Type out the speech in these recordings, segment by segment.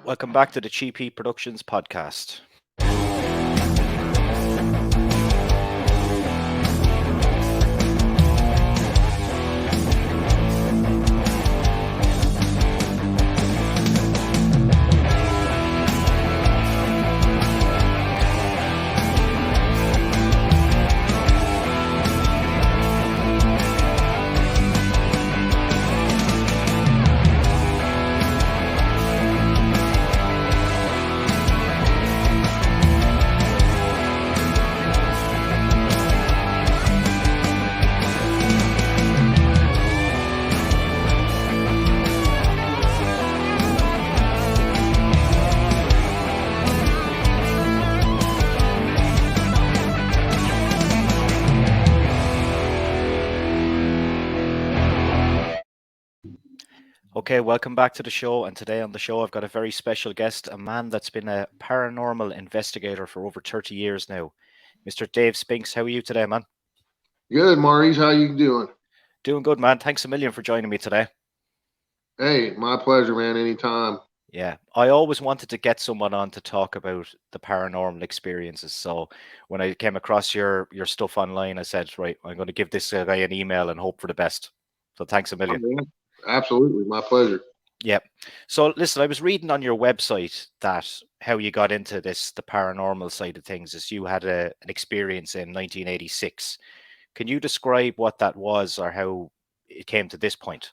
Welcome back to the Cheap Heat Productions podcast. Okay, welcome back to the show. And today on the show, I've got a very special guest, a man that's been a paranormal investigator for over 30 years now. Mr. Dave Spinks, how are you today, man? Good, Maurice. How you doing? Doing good, man. Thanks a million for joining me today. Hey, my pleasure, man. Anytime. Yeah, I always wanted to get someone on to talk about the paranormal experiences. So when I came across your stuff online, I said, right, I'm going to give this guy an email and hope for the best. So thanks a million. Yeah, absolutely. My pleasure. Yeah. So listen, I was reading on your website that how you got into the paranormal side of things is you had an experience in 1986. Can you describe what that was or how it came to this point?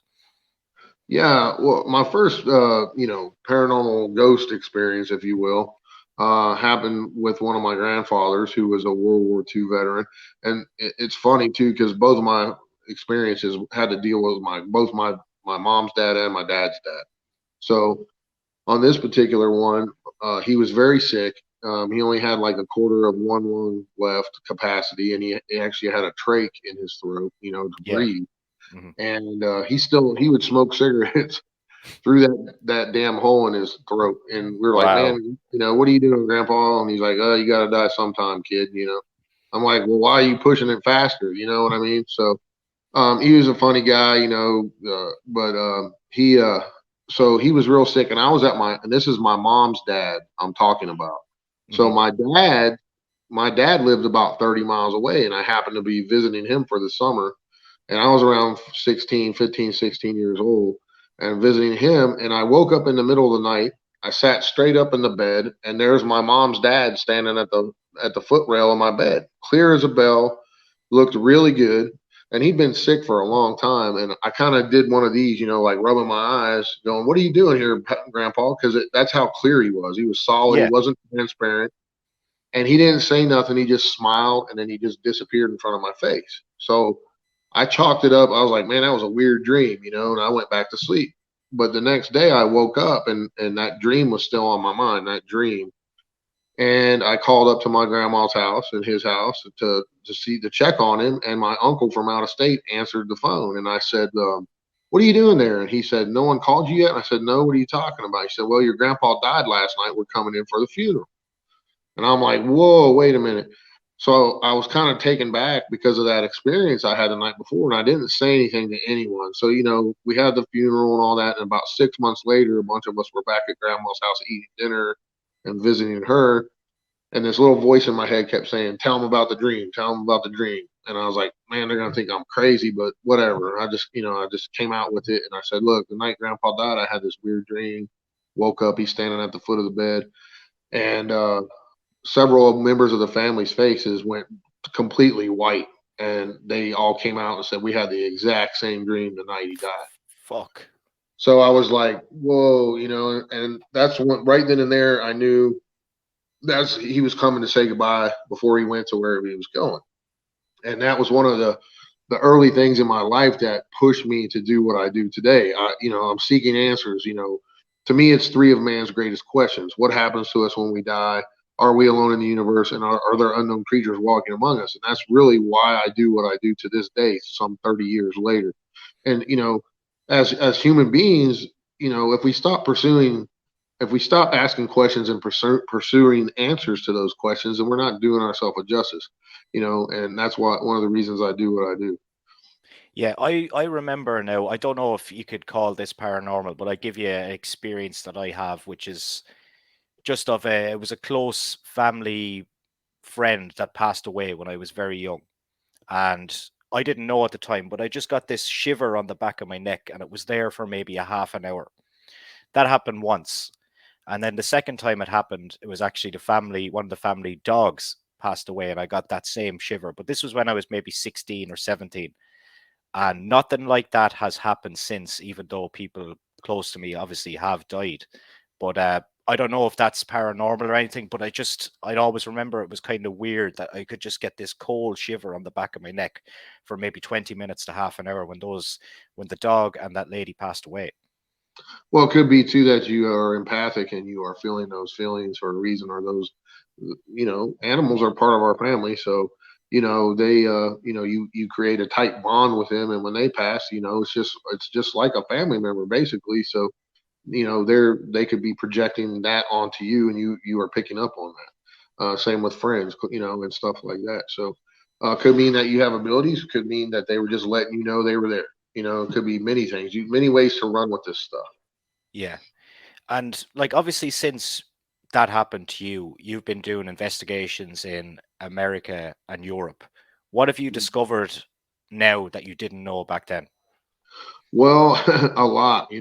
Yeah, well, my first, paranormal ghost experience, if you will, happened with one of my grandfathers who was a World War II veteran. And it's funny too, because both of my experiences had to deal with my mom's dad and my dad's dad. So on this particular one, he was very sick. He only had like a quarter of one lung left capacity, and he actually had a trach in his throat, to Yeah. breathe. Hmm. And he would smoke cigarettes through that damn hole in his throat. And we are like, Wow. man, what are you doing, Grandpa? And he's like, oh, you got to die sometime, kid. I'm like, well, why are you pushing it faster? You know what I mean? So he was a funny guy, but so he was real sick, and I was and this is my mom's dad I'm talking about. So Hmm. my dad lived about 30 miles away, and I happened to be visiting him for the summer, and I was around 16 years old, and visiting him, and I woke up in the middle of the night. I sat straight up in the bed, and there's my mom's dad standing at the footrail of my bed, clear as a bell, looked really good, and he'd been sick for a long time. And I kind of did one of these, like rubbing my eyes, going, "What are you doing here, Grandpa?" Because that's how clear he was. He was solid. He Yeah. wasn't transparent, and he didn't say nothing. He just smiled, and then he just disappeared in front of my face. So I chalked it up. I was like, "Man, that was a weird dream," and I went back to sleep. But the next day, I woke up, and that dream was still on my mind. That dream. And I called up to my grandma's house and his house to check on him. And my uncle from out of state answered the phone, and I said, "What are you doing there?" And he said, "No one called you yet." And I said, "No. What are you talking about?" He said, "Well, your grandpa died last night. We're coming in for the funeral." And I'm like, "Whoa, wait a minute." So I was kind of taken back because of that experience I had the night before, and I didn't say anything to anyone. So we had the funeral and all that, and about 6 months later, a bunch of us were back at grandma's house eating dinner and visiting her. And this little voice in my head kept saying, "Tell them about the dream. Tell them about the dream." And I was like, "Man, they're gonna think I'm crazy, but whatever." I just came out with it, and I said, "Look, the night Grandpa died, I had this weird dream. Woke up, he's standing at the foot of the bed, and several members of the family's faces went completely white, and they all came out and said we had the exact same dream the night he died." Fuck. So I was like, "Whoa," and that's when right then and there I knew that's he was coming to say goodbye before he went to wherever he was going. And that was one of the early things in my life that pushed me to do what I do today. I'm seeking answers. To me, it's three of man's greatest questions: what happens to us when we die? Are we alone in the universe? And are there unknown creatures walking among us? And that's really why I do what I do to this day, some 30 years later. And as human beings, if we stop pursuing if we stop asking questions and pursuing answers to those questions, then we're not doing ourselves a justice, and that's why one of the reasons I do what I do. Yeah, I remember now. I don't know if you could call this paranormal, but I give you an experience that I have, which is just of a, it was a close family friend that passed away when I was very young. And I didn't know at the time, but I just got this shiver on the back of my neck, and it was there for maybe a half an hour. That happened once. And then the second time it happened, it was actually one of the family dogs passed away, and I got that same shiver. But this was when I was maybe 16 or 17. And nothing like that has happened since, even though people close to me obviously have died. But I don't know if that's paranormal or anything, but I'd always remember it was kind of weird that I could just get this cold shiver on the back of my neck for maybe 20 minutes to half an hour when the dog and that lady passed away. Well, it could be too that you are empathic and you are feeling those feelings for a reason, or those, animals are part of our family. So, you create a tight bond with them, and when they pass, it's just like a family member basically. So, they could be projecting that onto you, and you are picking up on that. Same with friends, and stuff like that. So, could mean that you have abilities. Could mean that they were just letting you know they were there. It could be many things. Many ways to run with this stuff. Yeah. And like obviously since that happened to you, you've been doing investigations in America and Europe. What have you discovered now that you didn't know back then? Well, a lot,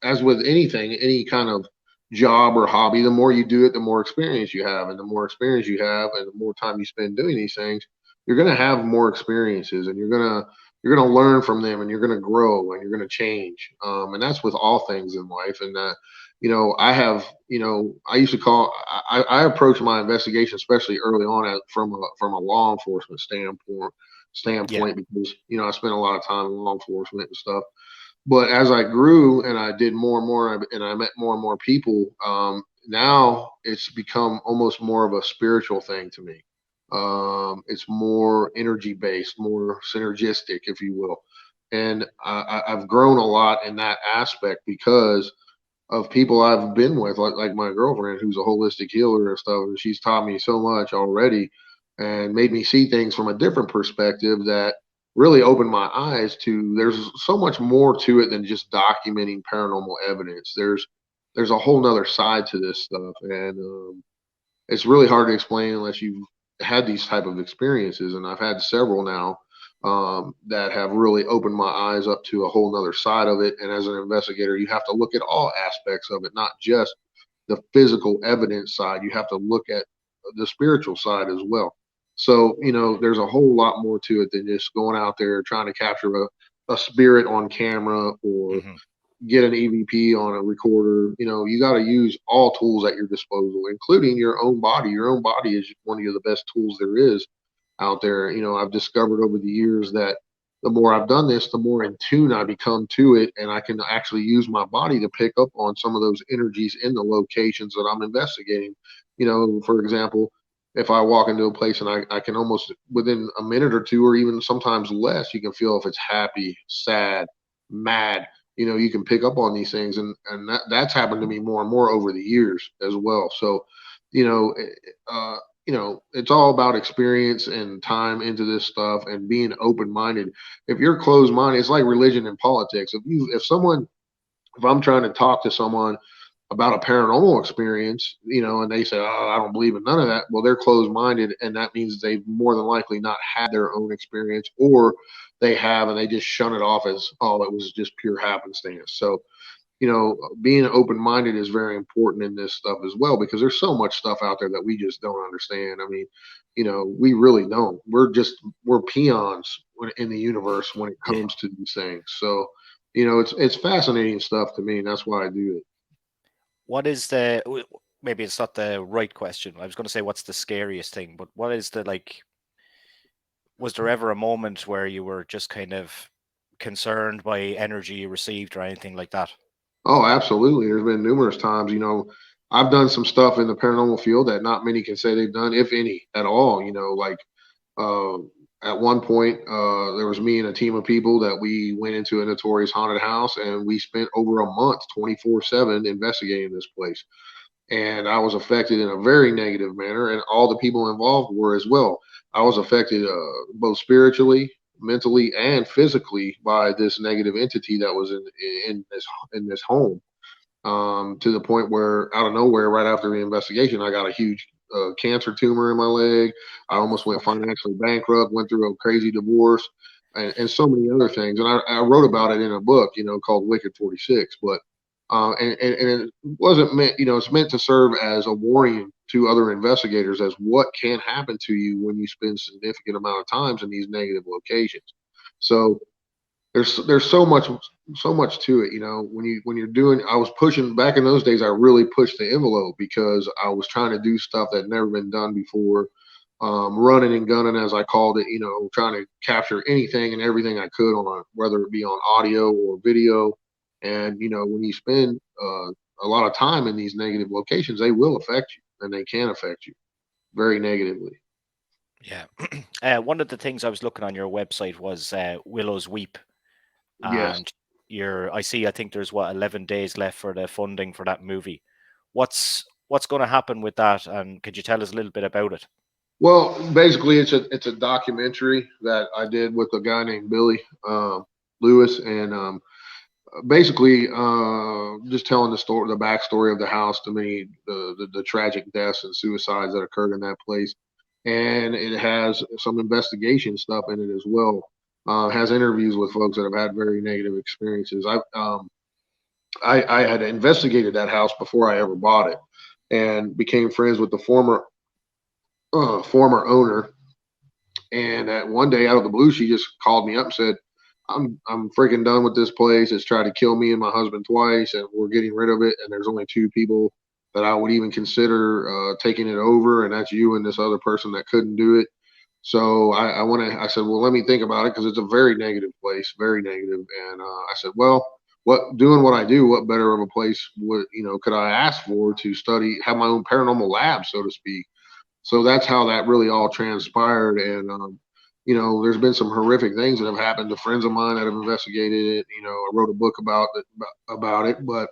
as with anything, any kind of job or hobby, the more you do it, the more experience you have. And the more experience you have and the more time you spend doing these things, you're going to have more experiences, and you're going to learn from them, and you're going to grow, and you're going to change. And that's with all things in life. And, I used to I approach my investigation, especially early on, from a law enforcement Yeah. standpoint, because I spent a lot of time in law enforcement and stuff. But as I grew and I did more and more, and I met more and more people, now it's become almost more of a spiritual thing to me. It's more energy based, more synergistic, if you will. And I've grown a lot in that aspect because of people I've been with, like my girlfriend, who's a holistic healer and stuff. And she's taught me so much already, and made me see things from a different perspective that really opened my eyes to there's so much more to it than just documenting paranormal evidence. There's a whole nother side to this stuff, and it's really hard to explain unless you've had these type of experiences. And I've had several now, that have really opened my eyes up to a whole nother side of it. And as an investigator, you have to look at all aspects of it, not just the physical evidence side. You have to look at the spiritual side as well. So, there's a whole lot more to it than just going out there trying to capture a spirit on camera, or Hmm. get an EVP on a recorder. You got to use all tools at your disposal, including your own body. Your own body is one of the best tools there is out there. I've discovered over the years that the more I've done this, the more in tune I become to it, and I can actually use my body to pick up on some of those energies in the locations that I'm investigating. For example, if I walk into a place and I can almost within a minute or two, or even sometimes less, you can feel if it's happy, sad, mad. You can pick up on these things, and that's happened to me more and more over the years as well. So, you know, it's all about experience and time into this stuff, and being open minded. If you're closed minded, it's like religion and politics. If I'm trying to talk to someone about a paranormal experience, and they say, "Oh, I don't believe in none of that." Well, they're closed minded, and that means they've more than likely not had their own experience, or they have and they just shun it off as, "Oh, it was just pure happenstance." So, being open minded is very important in this stuff as well, because there's so much stuff out there that we just don't understand. I mean, we really don't. We're peons in the universe when it Yeah. comes to these things. So, it's fascinating stuff to me, and that's why I do it. What is maybe it's not the right question. I was going to say what's the scariest thing, but what is the like was there ever a moment where you were just kind of concerned by energy you received or anything like that? Oh, absolutely. There's been numerous times, I've done some stuff in the paranormal field that not many can say they've done, if any, at all. Like, uh, at one point, there was me and a team of people that we went into a notorious haunted house, and we spent over a month, 24/7, investigating this place. And I was affected in a very negative manner, and all the people involved were as well. I was affected, both spiritually, mentally and physically by this negative entity that was in this home. To the point where out of nowhere, right after the investigation, I got a huge cancer tumor in my leg. I almost went financially bankrupt, went through a crazy divorce, and so many other things. And I wrote about it in a book, called Wicked 46. But and it wasn't meant, it's meant to serve as a warning to other investigators as what can happen to you when you spend significant amount of times in these negative locations. So there's so much to it, when you're doing. I was pushing back in those days. I really pushed the envelope because I was trying to do stuff that had never been done before, running and gunning, as I called it, trying to capture anything and everything I could whether it be on audio or video. And when you spend a lot of time in these negative locations, they will affect you, and they can affect you very negatively. Yeah. One of the things I was looking on your website was Willow's Weep. Yes. And I think there's 11 days left for the funding for that movie. What's going to happen with that, and could you tell us a little bit about it? Well, basically, it's a documentary that I did with a guy named Billy Lewis, and basically just telling the backstory of the house, to me, the tragic deaths and suicides that occurred in that place, and it has some investigation stuff in it as well. Has interviews with folks that have had very negative experiences. I had investigated that house before I ever bought it, and became friends with the former owner. And one day, out of the blue, she just called me up and said, I'm freaking done with this place. It's tried to kill me and my husband twice, and we're getting rid of it. And there's only two people that I would even consider taking it over, and that's you and this other person that couldn't do it. So I said, well, let me think about it, because it's a very negative place, very negative. And I said, well, doing what I do, what better of a place could I ask for to study, have my own paranormal lab, so to speak. So that's how that really all transpired. And there's been some horrific things that have happened to friends of mine that have investigated it. I wrote a book about it, but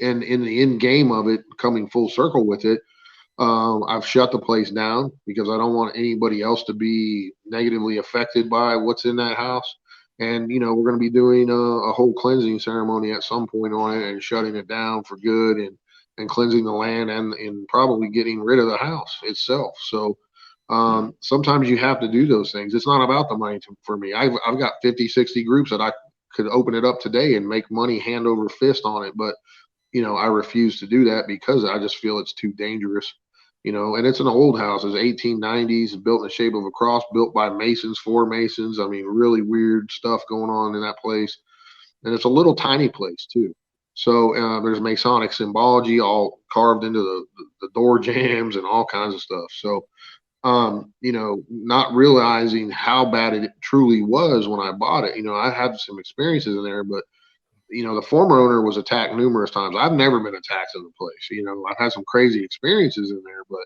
in the end game of it, coming full circle with it, I've shut the place down because I don't want anybody else to be negatively affected by what's in that house. And we're going to be doing a whole cleansing ceremony at some point on it, and shutting it down for good, and cleansing the land, and probably getting rid of the house itself. So sometimes you have to do those things. It's not about the money for me. I've got 50, 60 groups that I could open it up today and make money hand over fist on it. But, I refuse to do that because I just feel it's too dangerous. And it's an old house. It's 1890s, built in the shape of a cross, built by Masons, for Masons. I mean, really weird stuff going on in that place. And it's a little tiny place too. So there's Masonic symbology all carved into the door jambs and all kinds of stuff. So, not realizing how bad it truly was when I bought it. I had some experiences in there, but the former owner was attacked numerous times. I've never been attacked in the place. I've had some crazy experiences in there, but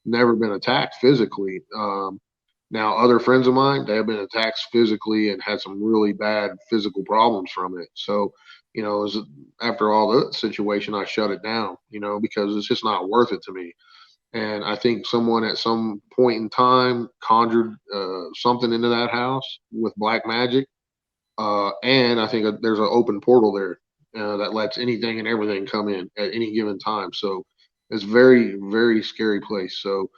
never been attacked physically. Now, other friends of mine, they have been attacked physically and had some really bad physical problems from it. So, after all the situation, I shut it down, because it's just not worth it to me. And I think someone at some point in time conjured something into that house with black magic. And I think there's an open portal there that lets anything and everything come in at any given time. So it's very, very scary place. So,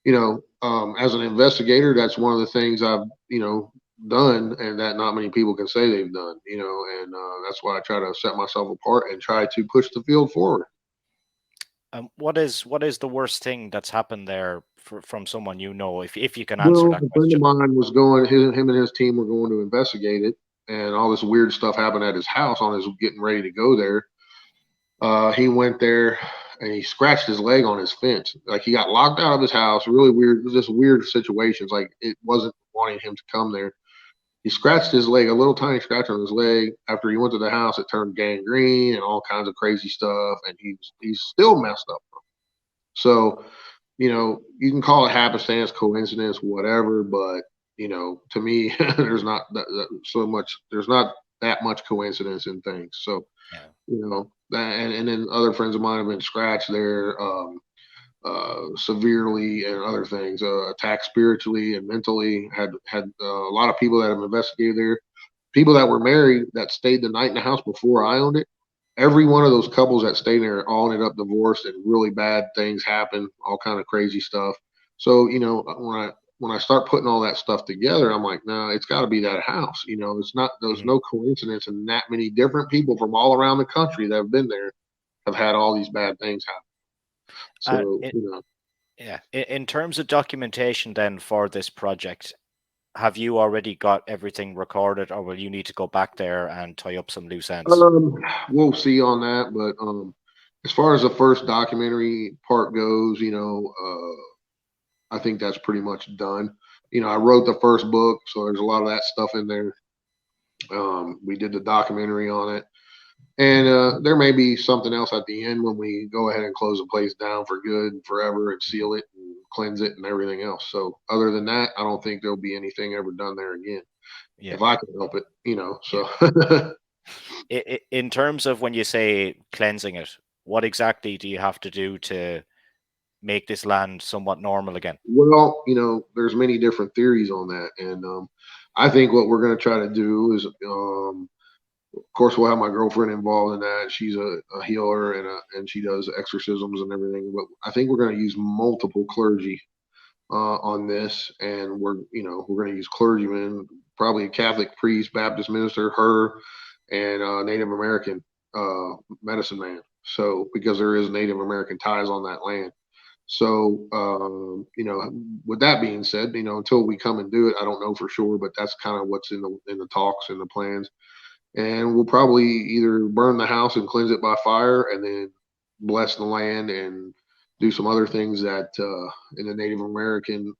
as an investigator, that's one of the things I've, done, and that not many people can say they've done, and that's why I try to set myself apart and try to push the field forward. What is the worst thing that's happened there from someone if you can answer Well, that a friend of question? mine was going, him and his team were going to investigate it, and all this weird stuff happened at his house on his getting ready to go there. He went there and he scratched his leg on his fence. Like, he got locked out of his house. Really weird, just weird situations. Like, it wasn't wanting him to come there. He scratched his leg, a little tiny scratch on his leg. After he went to the house, it turned gangrene and all kinds of crazy stuff. And he's still messed up. So, you can call it happenstance, coincidence, whatever. But, to me, there's not there's not that much coincidence in things. So, Yeah. and then other friends of mine have been scratched there. severely and other things, attacked spiritually and mentally. Had a lot of people that have investigated there, people that were married that stayed the night in the house before I owned it. Every one of those couples that stayed there all ended up divorced, and really bad things happened, all kind of crazy stuff. So when I start putting all that stuff together, I'm like, no, it's got to be that house. It's not. There's no coincidence, and that many different people from all around the country that have been there have had all these bad things happen. So Yeah. In terms of documentation, then for this project, have you already got everything recorded, or will you need to go back there and tie up some loose ends? We'll see on that, but as far as the first documentary part goes, I think that's pretty much done. I wrote the first book, so there's a lot of that stuff in there. We did the documentary on it, and there may be something else at the end when we go ahead and close the place down for good and forever and seal it and cleanse it and everything else. So other than that, I don't think there'll be anything ever done there again. Yeah. If I can help it, so. In terms of when you say cleansing it, what exactly do you have to do to make this land somewhat normal again? Well, there's many different theories on that, and I think what we're going to try to do is, of course, we'll have my girlfriend involved in that. She's a healer and she does exorcisms and everything. But I think we're going to use multiple clergy on this, and we're going to use clergymen, probably a Catholic priest, Baptist minister, her, and a Native American medicine man. So because there is Native American ties on that land. So, with that being said, until we come and do it, I don't know for sure, but that's kind of what's in the talks and the plans. And we'll probably either burn the house and cleanse it by fire, and then bless the land and do some other things that in the Native American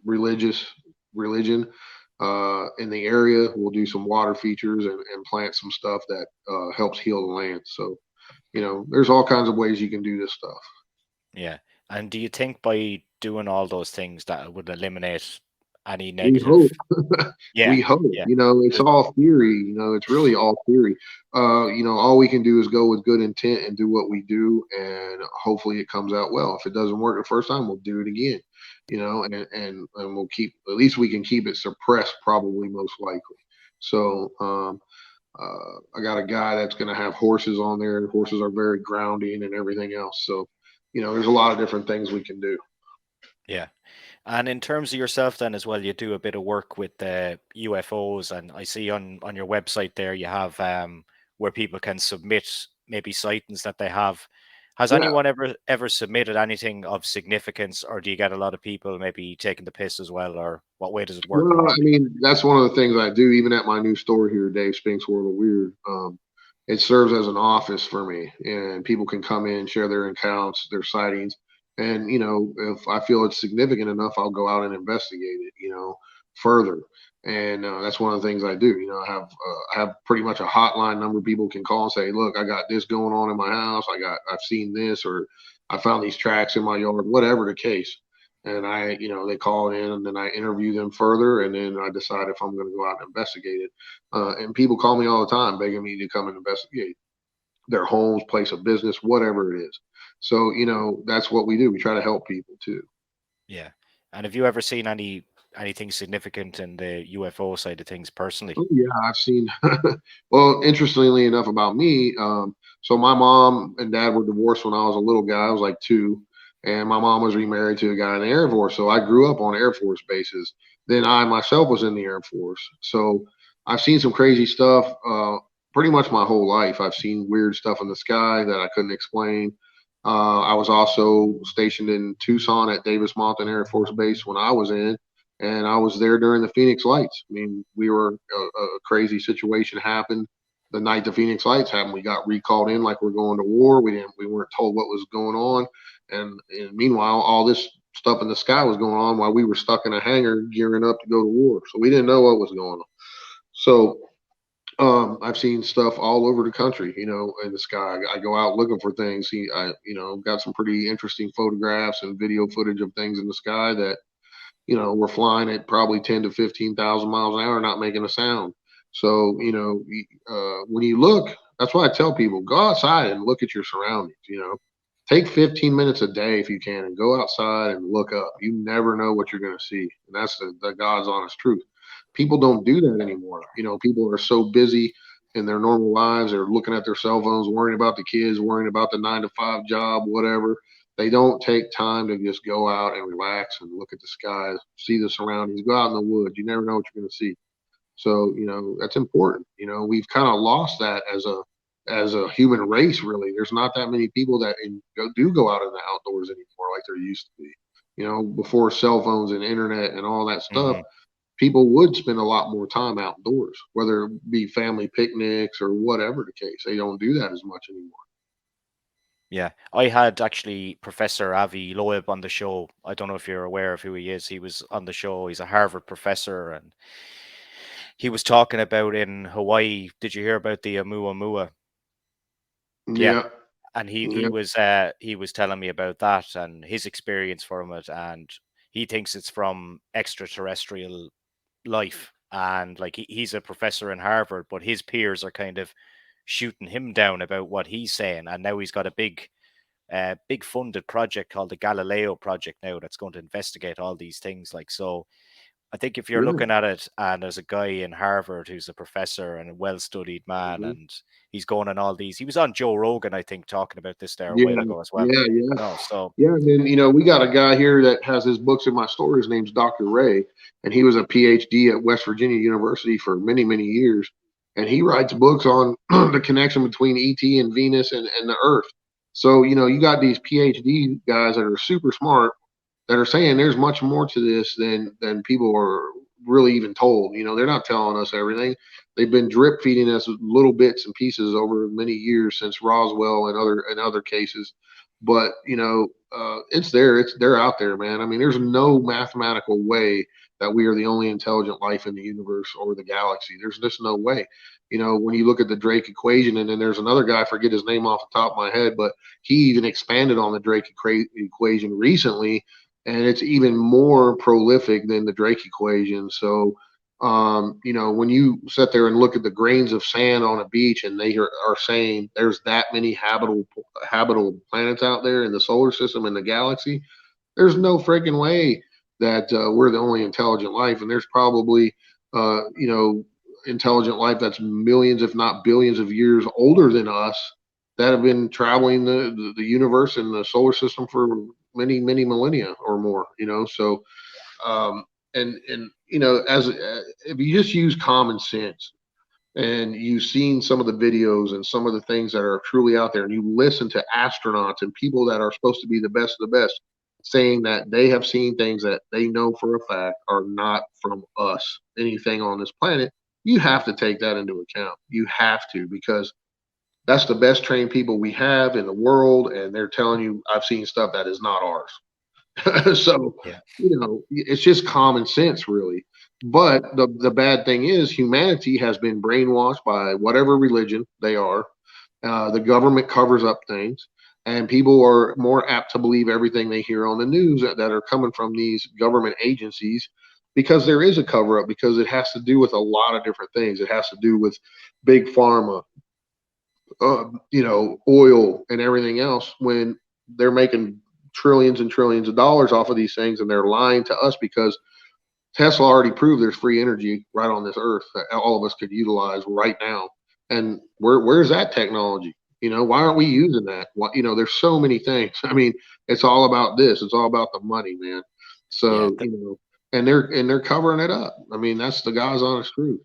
religion in the area. We'll do some water features and plant some stuff that helps heal the land. So, there's all kinds of ways you can do this stuff. Yeah. And do you think by doing all those things that it would eliminate any We negative? hope. Yeah. We hope. Yeah. It's all theory. It's really all theory. All we can do is go with good intent and do what we do, and hopefully it comes out well. If it doesn't work the first time, we'll do it again. And we'll keep, at least we can keep it suppressed, probably most likely. So I got a guy that's going to have horses on there. Horses are very grounding and everything else. So there's a lot of different things we can do. Yeah. And in terms of yourself then as well, you do a bit of work with the UFOs, and I see on your website there you have where people can submit maybe sightings that they have. Has Yeah. anyone ever submitted anything of significance, or do you get a lot of people maybe taking the piss as well, or what way does it work? Well, I mean, that's one of the things I do, even at my new store here, Dave Spinks World of Weird. It serves as an office for me, and people can come in, share their accounts, their sightings, and if I feel it's significant enough, I'll go out and investigate it, further. And that's one of the things I do. I have pretty much a hotline number people can call and say, "Look, I got this going on in my house. I've seen this, or I found these tracks in my yard," whatever the case. And they call in, and then I interview them further, and then I decide if I'm going to go out and investigate it. And people call me all the time begging me to come and investigate their homes, place of business, whatever it is. So, that's what we do. We try to help people too. Yeah. And have you ever seen anything significant in the UFO side of things personally? Oh, yeah, I've seen. Well, interestingly enough, about me, so my mom and dad were divorced when I was a little guy. I was like 2, and my mom was remarried to a guy in the Air Force. So I grew up on Air Force bases. Then I myself was in the Air Force. So I've seen some crazy stuff. Pretty much my whole life, I've seen weird stuff in the sky that I couldn't explain. I was also stationed in Tucson at Davis Mountain Air Force Base when I was in, and I was there during the Phoenix Lights. I mean, a crazy situation happened the night the Phoenix Lights happened. We got recalled in like we're going to war. We weren't told what was going on, and meanwhile, all this stuff in the sky was going on while we were stuck in a hangar gearing up to go to war. So we didn't know what was going on. So I've seen stuff all over the country, in the sky. I go out looking for things. Got some pretty interesting photographs and video footage of things in the sky that, we're flying at probably 10 to 15,000 miles an hour, not making a sound. So, when you look, that's why I tell people, go outside and look at your surroundings, take 15 minutes a day if you can and go outside and look up. You never know what you're going to see. And that's the God's honest truth. People don't do that anymore. People are so busy in their normal lives. They're looking at their cell phones, worrying about the kids, worrying about the 9 to 5 job, whatever. They don't take time to just go out and relax and look at the skies, see the surroundings, go out in the woods. You never know what you're going to see. So, that's important. We've kind of lost that as a human race, really. There's not that many people that do go out in the outdoors anymore like there used to be. Before cell phones and internet and all that stuff, Hmm. people would spend a lot more time outdoors, whether it be family picnics or whatever the case. They don't do that as much anymore. Yeah, I had actually Professor Avi Loeb on the show. I don't know if you're aware of who he is. He was on the show. He's a Harvard professor, and he was talking about in Hawaii. Did you hear about the Oumuamua? Yeah, Yeah, and yeah, he was telling me about that and his experience from it, and he thinks it's from extraterrestrial life. And like he's a professor in Harvard, but his peers are kind of shooting him down about what he's saying, and now he's got a big funded project called the Galileo project now that's going to investigate all these things. Like, so I think if you're yeah. looking at it and there's a guy in Harvard who's a professor and a well-studied man, Mhm. and he's going on all these, he was on Joe Rogan, I think, talking about this there a while Yeah, ago as well. yeah, yeah. No, so Yeah, and then we got a guy here that has his books in my store. His name's Dr. Ray, and he was a PhD at West Virginia University for many, many years. And he writes books on the connection between ET and Venus and the Earth. So, you got these PhD guys that are super smart that are saying there's much more to this than people are really even told. They're not telling us everything. They've been drip feeding us little bits and pieces over many years since Roswell and other cases. But it's there. They're out there, man. I mean, there's no mathematical way that we are the only intelligent life in the universe or the galaxy. There's just no way. When you look at the Drake equation, and then there's another guy, I forget his name off the top of my head, but he even expanded on the Drake equation recently, and it's even more prolific than the Drake equation. So, when you sit there and look at the grains of sand on a beach, and they are saying there's that many habitable planets out there in the solar system and the galaxy, there's no freaking way that we're the only intelligent life, and there's probably intelligent life that's millions, if not billions, of years older than us that have been traveling the universe and the solar system for many, many millennia or more. So um, and as if you just use common sense and you've seen some of the videos and some of the things that are truly out there, and you listen to astronauts and people that are supposed to be the best of the best saying that they have seen things that they know for a fact are not from us, anything on this planet, you have to take that into account. You have to, because that's the best trained people we have in the world, and they're telling you I've seen stuff that is not ours. So, yeah, it's just common sense, really. But the bad thing is, humanity has been brainwashed by whatever religion they are. The government covers up things, and people are more apt to believe everything they hear on the news that are coming from these government agencies, because there is a cover up, because it has to do with a lot of different things. It has to do with big pharma, oil and everything else, when they're making trillions and trillions of dollars off of these things, and they're lying to us because Tesla already proved there's free energy right on this earth that all of us could utilize right now. And where's that technology? Why aren't we using that? There's so many things. I mean, it's all about this. It's all about the money, man. yeah. So, and they're covering it up. I mean, that's the God's honest truth.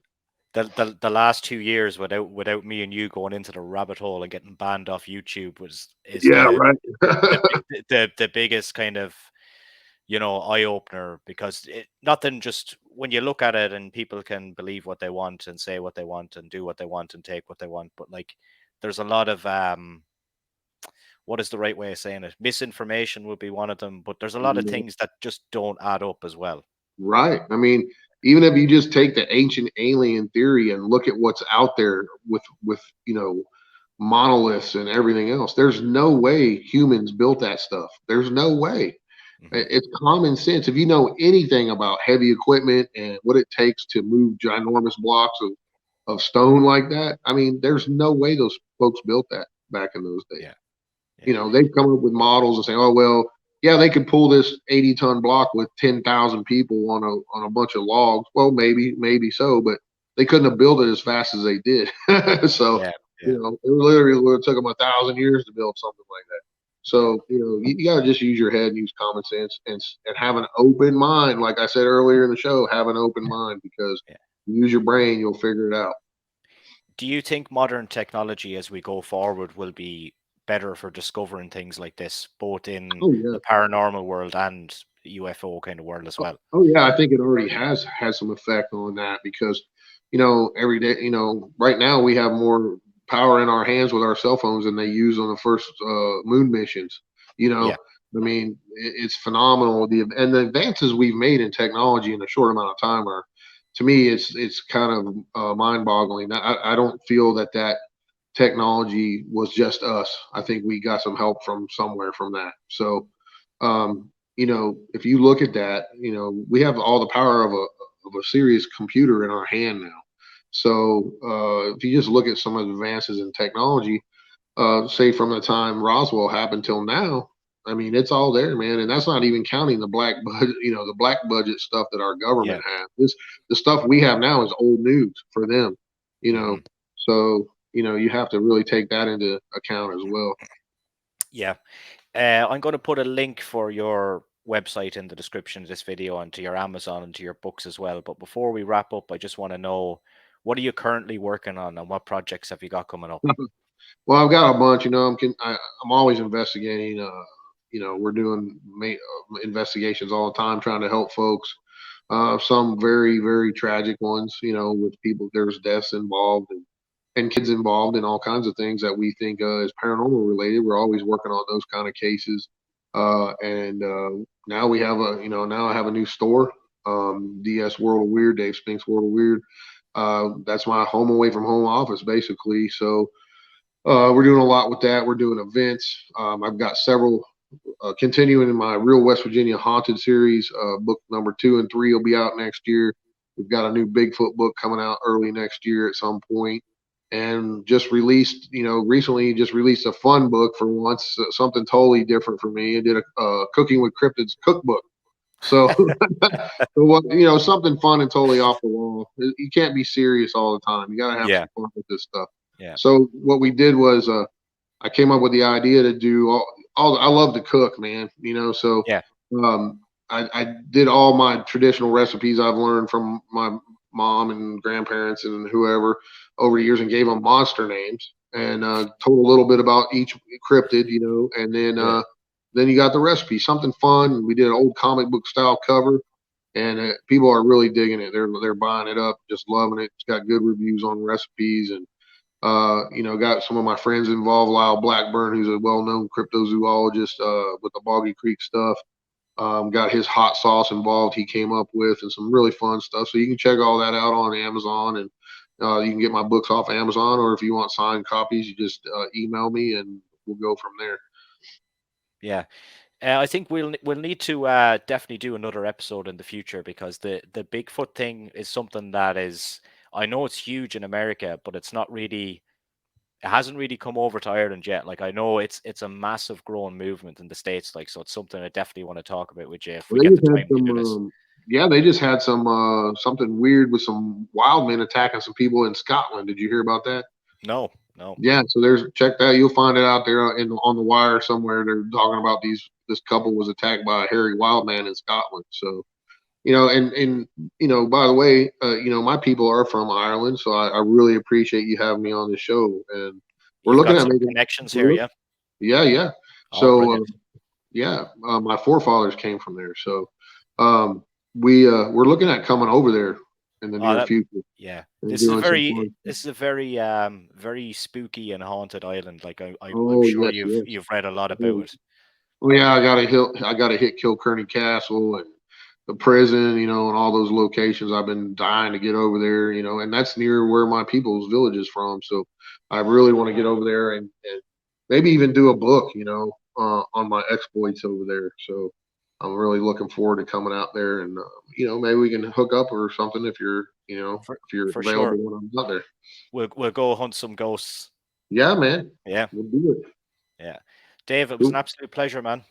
The last 2 years without me and you going into the rabbit hole and getting banned off YouTube is Yeah, right. the biggest kind of eye opener, because nothing, just when you look at it and people can believe what they want and say what they want and do what they want and take what they want, but like there's a lot of what is the right way of saying it, misinformation would be one of them, but there's a lot of things that just don't add up as well. Right. I mean, even if you just take the ancient alien theory and look at what's out there with monoliths and everything else, there's no way humans built that stuff. There's no way. Hmm. It's common sense. If you know anything about heavy equipment and what it takes to move ginormous blocks of stone like that, I mean, there's no way those folks built that back in those days. Yeah. You know, they've come up with models and say, oh well, yeah, they could pull this 80-ton block with 10,000 people on a bunch of logs. Well, maybe so, but they couldn't have built it as fast as they did. So, Yeah, you yeah, know, it literally would have took them 1,000 years to build something like that. yeah, So, you know, you got to just use your head and use common sense and have an open mind. Like I said earlier in the show, have an open mind, because yeah. use your brain, you'll figure it out. Do you think modern technology as we go forward will be better for discovering things like this, both in Oh yeah. the paranormal world and UFO kind of world as well? Oh yeah, I think it already has had some effect on that, because, you know, every day, you know, right now we have more power in our hands with our cell phones than they used on the first moon missions. You know, Yeah, I mean, it's phenomenal. The advances we've made in technology in a short amount of time are, to me, it's kind of mind-boggling. I don't feel that technology was just us. I think we got some help from somewhere from that. So, you know, if you look at that, you know, we have all the power of a serious computer in our hand now. So, if you just look at some of the advances in technology, say from the time Roswell happened till now, I mean, it's all there, man. And that's not even counting the black budget, you know, the black budget stuff that our yeah. government has. The stuff we have now is old news for them, you know. Hmm. So, you know, you have to really take that into account as well. Yeah. I'm going to put a link for your website in the description of this video and to your Amazon and to your books as well. But before we wrap up, I just want to know, what are you currently working on and what projects have you got coming up? Well, I've got a bunch. You know, I'm always investigating. You know, we're doing investigations all the time, trying to help folks. Some very very tragic ones. You know, with people, there's deaths involved and kids involved and all kinds of things that we think is paranormal related. We're always working on those kind of cases. And now we have now I have a new store, DS World of Weird, Dave Spinks World of Weird. That's my home away from home office, basically. So we're doing a lot with that. We're doing events. I've got several continuing in my Real West Virginia Haunted series. Book number 2 and 3 will be out next year. We've got a new Bigfoot book coming out early next year at some point. And just released, you know, recently just released a fun book for once, something totally different for me. I did a Cooking with Cryptids cookbook. So, you know, something fun and totally off the wall. You can't be serious all the time. You got to have Yeah, some fun with this stuff. yeah, So what we did was I came up with the idea to do all I love to cook, man, you know, so yeah, um, I did all my traditional recipes I've learned from my mom and grandparents and whoever over the years, and gave them monster names, and told a little bit about each cryptid, you know, and yeah, then you got the recipe, something fun. We did an old comic book style cover, and people are really digging it. They're buying it up, just loving it. It's got good reviews on recipes, and you know, got some of my friends involved. Lyle Blackburn, who's a well-known cryptozoologist with the Boggy Creek stuff, got his hot sauce involved. He came up with, and some really fun stuff. So you can check all that out on Amazon, and you can get my books off Amazon, or if you want signed copies, you just email me, and we'll go from there. yeah. I think we'll need to definitely do another episode in the future, because the Bigfoot thing is something that is, I know it's huge in America, but it's not really, it hasn't really come over to Ireland yet. Like, I know it's a massive growing movement in the States, like, so it's something I definitely want to talk about with you if we Well, they get the just had time to some, do this. yeah, they just had some something weird with some wild men attacking some people in Scotland. Did you hear about that? No, no. Yeah, so there's check that. You'll find it out there in on the wire somewhere. They're talking about this couple was attacked by a hairy wild man in Scotland. So, you know, and you know, by the way, you know, my people are from Ireland, so I really appreciate you having me on the show. And we're You've looking got at some making. connections here, yeah? Yeah, yeah. Oh, So brilliant. yeah, my forefathers came from there. So we're looking at coming over there in the Oh, near that, future yeah. and doing some fun. This is a very very spooky and haunted island. Like, I'm Oh sure yes, yes. you've read a lot about Oh, it. well, yeah, I got to hit Kilkerny Castle and the prison, you know, and all those locations. I've been dying to get over there, you know, and that's near where my people's village is from. So I really want to get over there and maybe even do a book, you know, on my exploits over there. So I'm really looking forward to coming out there, and you know, maybe we can hook up or something if you're, you know, For if you're for available sure. when I'm out there. We'll go hunt some ghosts. Yeah, man, Yeah, we'll do it. yeah. Dave, it was an absolute pleasure, man.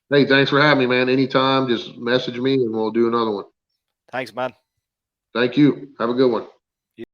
Hey, thanks for having me, man. Anytime, just message me and we'll do another one. Thanks, man. Thank you. Have a good one.